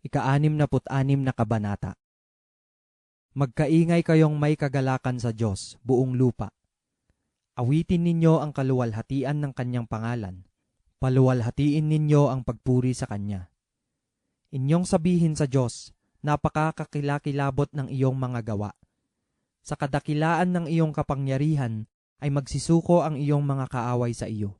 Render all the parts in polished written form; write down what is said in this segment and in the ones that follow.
Ika-66 na kabanata. Magkaingay kayong may kagalakan sa Diyos, buong lupa. Awitin ninyo ang kaluwalhatian ng kanyang pangalan. Paluwalhatiin ninyo ang pagpuri sa kanya. Inyong sabihin sa Diyos, napakakakilakilabot ng iyong mga gawa. Sa kadakilaan ng iyong kapangyarihan ay magsisuko ang iyong mga kaaway sa iyo.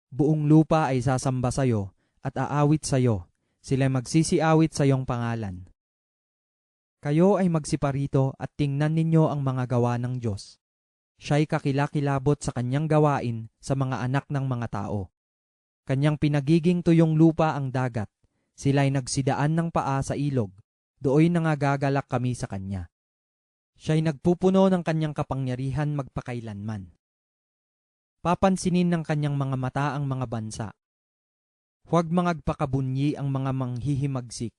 Buong lupa ay sasamba sa iyo at aawit sa iyo. Sila'y magsisiawit sa iyong pangalan. Kayo ay magsiparito at tingnan ninyo ang mga gawa ng Diyos. Siya'y kakilakilabot sa kanyang gawain sa mga anak ng mga tao. Kanyang pinagiging tuyong lupa ang dagat. Sila'y nagsidaan ng paa sa ilog. Dooy nangagagalak kami sa kanya. Siya'y nagpupuno ng kanyang kapangyarihan magpakailanman. Papansinin ng kanyang mga mata ang mga bansa. Huwag mangagpakabunyi ang mga manghihimagsik.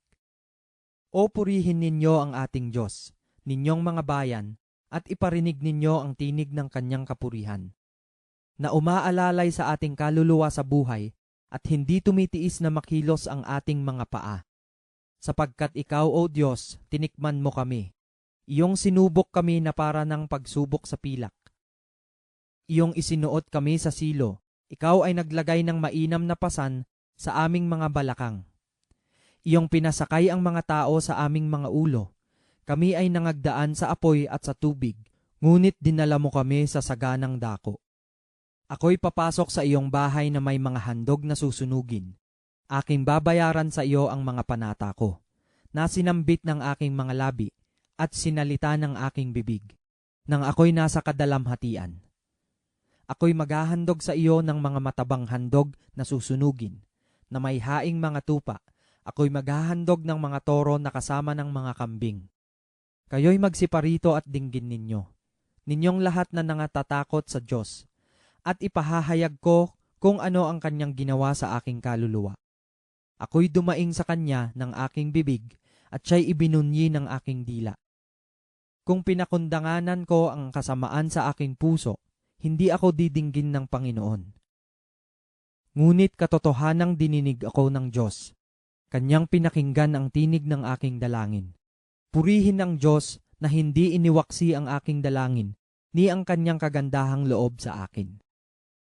O purihin ninyo ang ating Diyos, ninyong mga bayan, at iparinig ninyo ang tinig ng kanyang kapurihan. Na umaalalay sa ating kaluluwa sa buhay, at hindi tumitiis na makilos ang ating mga paa. Sapagkat ikaw, O Diyos, tinikman mo kami. Iyong sinubok kami na para ng pagsubok sa pilak. Iyong isinuot kami sa silo. Ikaw ay naglagay ng mainam na pasan sa aming mga balakang. Iyong pinasakay ang mga tao sa aming mga ulo. Kami ay nangagdaan sa apoy at sa tubig, ngunit dinala mo kami sa saganang dako. Ako'y papasok sa iyong bahay na may mga handog na susunugin. Aking babayaran sa iyo ang mga panata ko, na sinambit ng aking mga labi at sinalita ng aking bibig, nang ako'y nasa kadalamhatian. Ako'y maghahandog sa iyo ng mga matabang handog na susunugin, na may haing mga tupa. Ako'y maghahandog ng mga toro na kasama ng mga kambing. Kayo'y magsiparito at dinggin ninyo, ninyong lahat na nangatatakot sa Diyos, at ipahahayag ko kung ano ang kanyang ginawa sa aking kaluluwa. Ako'y dumaing sa kanya ng aking bibig, at siya'y ibinunyi ng aking dila. Kung pinakundanganan ko ang kasamaan sa aking puso, hindi ako didinggin ng Panginoon. Ngunit katotohanang dininig ako ng Diyos. Kanyang pinakinggan ang tinig ng aking dalangin. Purihin ang Diyos na hindi iniwaksi ang aking dalangin, ni ang kanyang kagandahang loob sa akin.